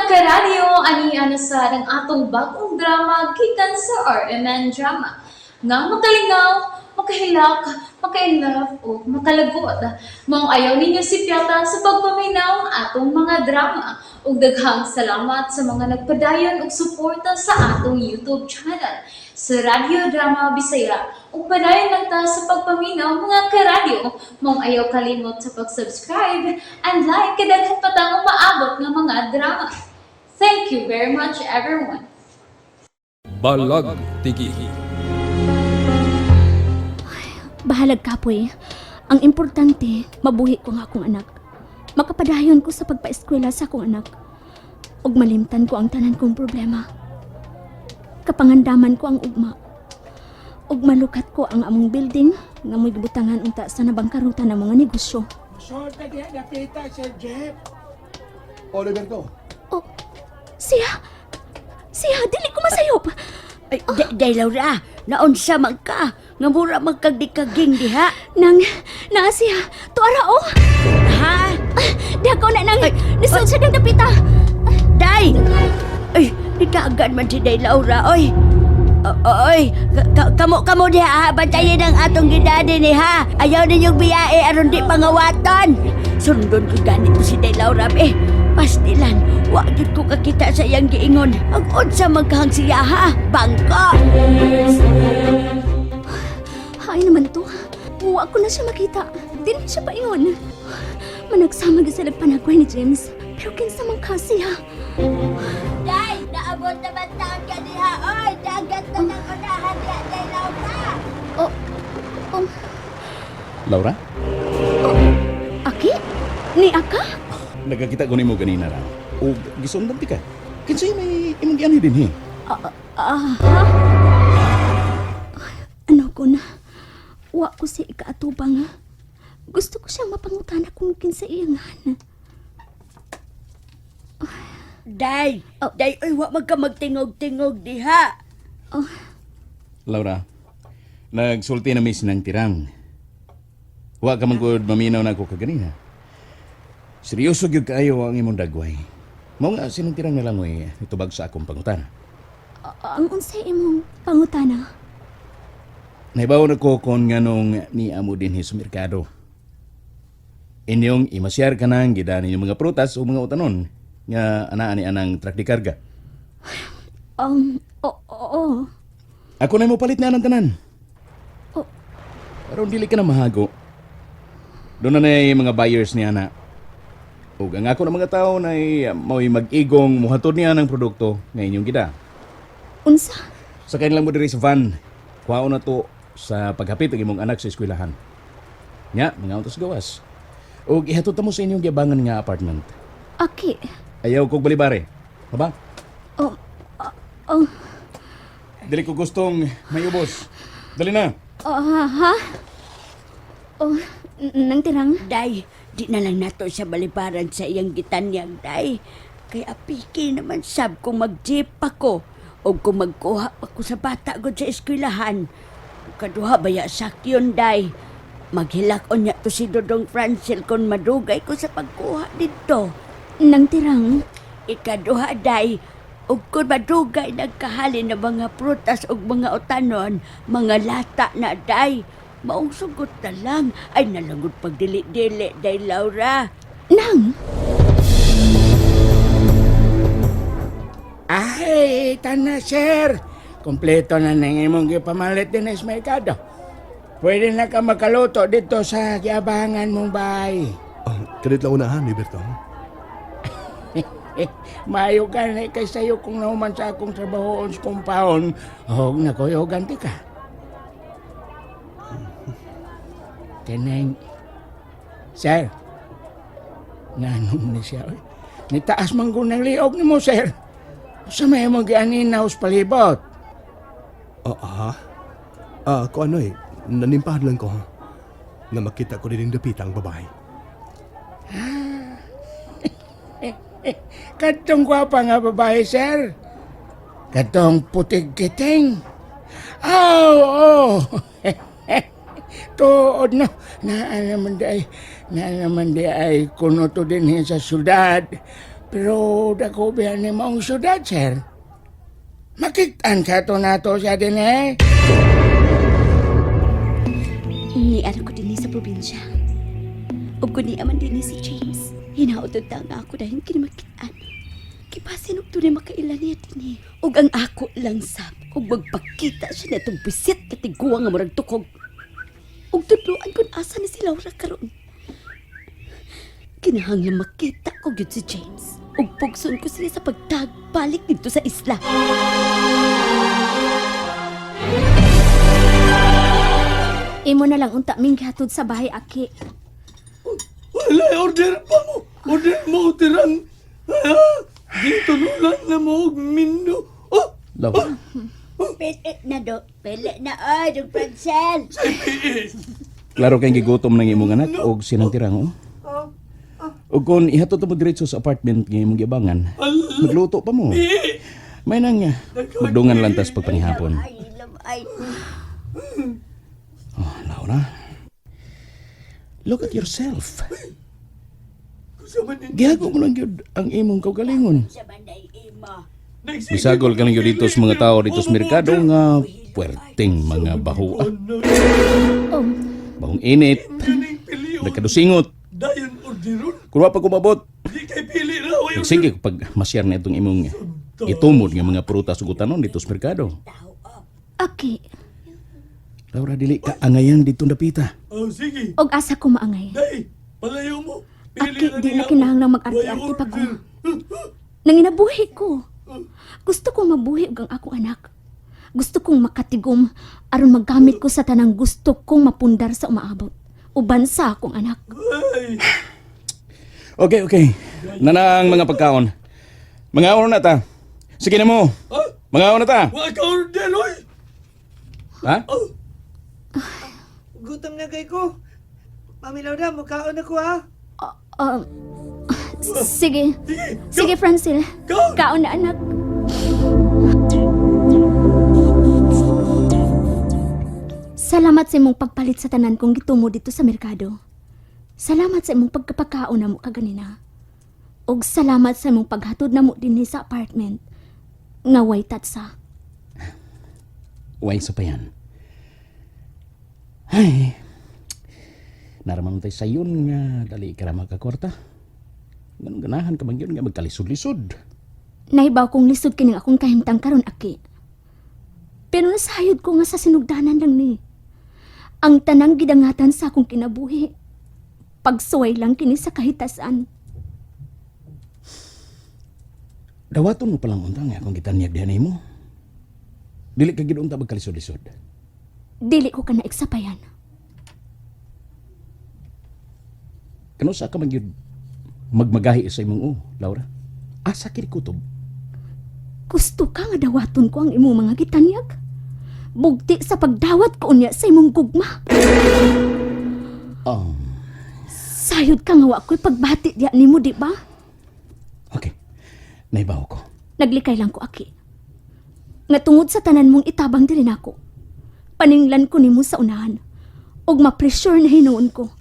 karadyo, ani sa ng atong bagong drama gikan sa RMN Drama. Nga makalingaw, makahilak, maka-inlove, o makalagot. Mong ayaw ninyo si Piota sa pagpaminaw ang atong mga drama. Ug daghang salamat sa mga nagpadayon ug suporta sa atong YouTube channel sa Radio Drama Bisaya. Ug padayon lang ta sa pagpaminaw mga karadyo. Mong ayaw kalimot sa pag-subscribe and like kadaghan pa tang maabot ng mga drama. Thank you very much everyone. Balag Tigi. Bahalag kapoy. Ang importante, mabuhi ko nga akong anak. Makapadayon ko sa pagpa-eskwela sa akong anak. Ug malimtan ko ang tanan kong problema. Kapangandaman ko ang ugma. Ug malukat ko ang among building nga mo'y gibutangan unta sa nabangkarutan ng mga negosyo. Sorta diha napita Sir Jeff. Oliver to. Oh, siya, dili ko masayop. Ay, day Laura, naunsa man ka, nga mura magkagdikaging diha. Nang, siya, tuara o. Ha? Di ako na nang, nisod siya ng dapita. Day! Ay, nikaagad man si day Laura, oy. Oy, kamo diha ha, bantayin ang atong gidadi ni ha. Ayaw ninyong biyae aron di pangawaton. Sundon ko gani ko si day Laura, pastilan, wagid ko kakita sa iyang giingon. Ang unsa magkahang siya ha, bangko. Hay naman to. Uwa ko na siya makita. Dili siya paingon. Managsama sa panagway ni James. Pero kinsa man kasi ha. Day, naabot naman taon ka diha, oy. Dagat na ng unahan diha, day Laura. Laura? Aki? Ni Aka? Nagkakita ko nimo ganina ra. O gisundan ti ka. Kinsay may imong gianhi din he. Ha? Ano ko na? Uwa ko si ikaatubang ha. Gusto ko siyang mapangutana kung kinsa iyangan. Day, day, oy, wa magka magtingog-tingog diha. Laura, nagsulti na miss ng tirang. Wa ka man gud maminaw na ako kaganina. Seryoso gyud kaayo ang imong dagway. Mao nga sinong tirang nalangoy itubag sa akong pangutana. Ang unsay imong pangutana? Nahibaw na ko kung nganong ni amo din sa merkado. Inyong imasyar ka nang gida ninyong mga prutas o mga utanon nga anaan ni anang trak di karga. Oo. Ako na mo palit na ng tanan. Oh. Aron dili ka na mahago. Doon na yung mga buyers niya na. O ang ako ng mga tao na mo'y mag-igong muhatod niya ng produkto nga inyong gida. Unsa? Sa kanilang mo diri sa van, kuhaon na to sa paghapit ng imong anak sa eskwelahan. Nya, mga untos gawas. O ihatod ta mo sa inyong giabangan nga apartment. Aki? Ayaw kog balibare. Haba? Oh. Dili ko gustong may ubos. Dali na. Ha? Nang tirang? Day, di na lang nato siya balibaran sa iyang gitanyag, day. Kaya piki naman sab kung mag-jeep ako o kung magkuha ako sa bata ko sa eskwelahan. Kaduha baya sakyon, day. Maghilak o niya to si Dodong Francel kung madugay ko sa pagkuha dito. Nang tirang? Ikaduha, day. O kung madugay nagkahalin na mga prutas o mga utanon, mga lata na, day. Maong sugot na lang ay nalangod pagdili-dili, day Laura. Nang? Ay, tana sir. Kompleto na nang imong gipamalit din sa merkado. Pwede na ka makaluto dito sa giabangan mong bahay. Kadit lang unahan, Liberto. Mayo ka na kay sayo kung nauman sa akong trabahoon sa compound. O, nakuyogan ti ka. Kanang, sir, nanong ni siya. Nitaas man ko ng liog ni mo, sir. Sa may mo gianinaw sa palibot. Kung ano nanimpahad lang ko, na makita ko din yung dapitang babae. Katong gwapa nga babae, sir. Katong putig kiting. Oh. Tuod no. Na naman di ay kuno to din sa syudad. Pero dako biyan ni mong syudad, sir. Makitaan ka to nato siya din eh. Niara ko din sa probinsya. Ug kung ni aman din si James, hinautod ta nga ako dahil kinimakitaan. Kipasin og tunay makailan niya din ug ang ako lang sab ug magpakita siya na itong bisit katiguang nga murag tukog. Ug tudloan kung asa ni si Laura karon. Kinahanglan makita ko gyud si James ug pugson ko sila sa pagtagbalik dito sa isla. Imo na lang unta ming gihatod sa bahay, Aki. Wala, order pa mo. Order mo, tirang. Dito nulan na mo, Mindo. Oh, Laura, Pilit na do. Pilit na ay, Dong Francel. klaro kayong gigutom ng imong anak o sinang tirang, oh. O kung ihatod mo diretso sa apartment ng imong gibangan, magluto pa mo. May nang magdungan lang tas pagpanihapon. Ay, ay. Oh, Laura. Look at yourself. Gihago mo lang yun ang imong kaugalingon. Sa banday ima. Bisagol ka lang yun dito sa mga tao dito sa merkado nga puwerteng mga bahua. Oh, Bahong init, nagkadusingot. dayon orderon. Kung wa pa kumabot, Di kay pili raw. nagsige ko pag masyar na itong imong itumod nga mga prutas ug utanon dito sa merkado. Aki. Laura, dili ka angayan dito napita. Oh, sige. Og asa ko maangay. Day, palayo mo. Aki, di na kinahanglang mag-arte-arte pa ko. Nanginabuhi ko. Gusto kong mabuhi og ang akong anak. Gusto kong makatigom aron maggamit ko sa tanang gusto kong mapundar sa umaabot. Uban sa akong anak. Ay, Okay. Nanang mga pagkaon. Mga na ta. Sige na mo. Mga na ta. wa ka order, oy. Ha? Gutom na kay ko. Mamilaw na, mukhaon ako ha. Sige. Sige, Francil. Kaon na, anak. Salamat sa imong pagpalit sa tanan kong gitumo dito sa merkado. Salamat sa imong pagkapakaon na mo kaganina. Og salamat sa imong paghatod na mo dinhi sa apartment. Nga way tatsa. Way sa payan. Ay. Naraman tayo sayon nga dali ka na magkakwarta. Ganun ganahan ka man yun nga magkalisod-lisod. Nahibaw kong lisod kining akong kahimtang karon, Aki. Pero nasayod ko nga sa sinugdanan lang ni. Ang tanang gidangatan sa akong kinabuhi. Pagsuway lang kini sa kahitasan. Dawaton mo palang untang nga kung gitanyag dihanay mo. Dili ka gidunta magkalisod-lisod. Dili ko ka na iksapayan. Kano sa ka man yun magmagahi sa imong Laura? Asa kini kutob? Gusto ka nga dawaton ko ang imong mga gitanyag? Bugti sa pagdawat ko unya sa imong gugma. Sayod ka nga wa ko'y pagbati diya nimo, di ba? Okay. Naibaw ko. Naglikay lang ko, Aki. Nga tungod sa tanan mong itabang diri nako. Paninglan ko nimo sa unahan. Og ma-pressure na hinuon ko.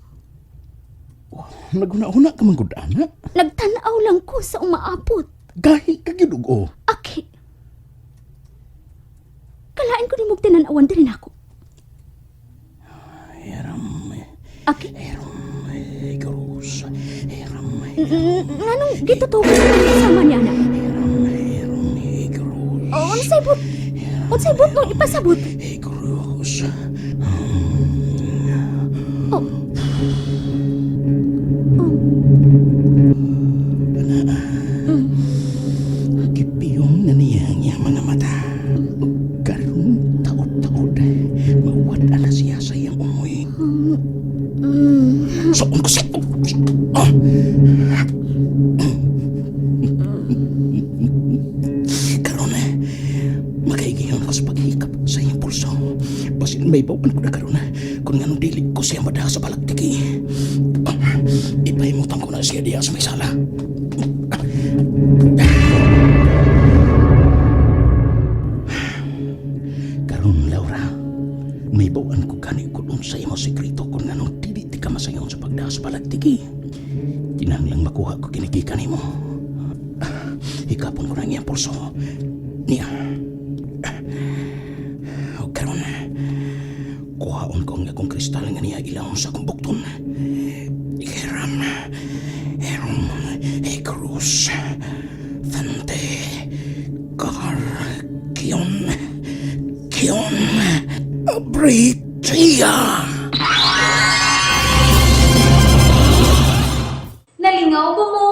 Naguna-una ka man gud ana. Nagtanaw lang ko sa umaapot. Gahi ka gyud og Aki. Kalain ko nimog tinanawan diri nako. Aki. Nganong gitutubo ka sama niya na? Unsay but mong ipasabot? Gipiyong na niya ang mga mata. Karong taod-taod, mawad ala siya sa iyang umuwi. Soon ko siya. Karon, makaigiyon ako sa paghikap sa iyang pulso. Basin may bawaan ko na karon, kung nga nung dili ko siya madaha sa balagtiki. Ipahimutan ko na siya diya sa may sala. Karon, Laura, may bawaan ko gani ko dun sa imo sekreto kung nga nung dili di ka masayon sa pagdaha sa balagtiki. Kinahanglang makuha ko kinigikan nimo. ikapon ko na ngayang pulso. Niya. O karon, kuhaon ko ang akong kristal nga niya ilawon sa akong bukton. Hiram, Herum, Ekrus, Thante, Kar, Kion, Abritia. Nalingaw ba mo?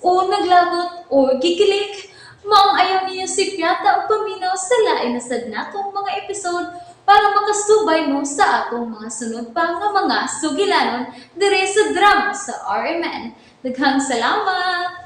O naglagot? O gikilik? Maong ayaw niya si Piata o paminaw sa lain na sad natong mga episode para makasubay mo sa atong mga sunod pa nga mga sugilanon dire sa drama sa RMN. Daghang salamat!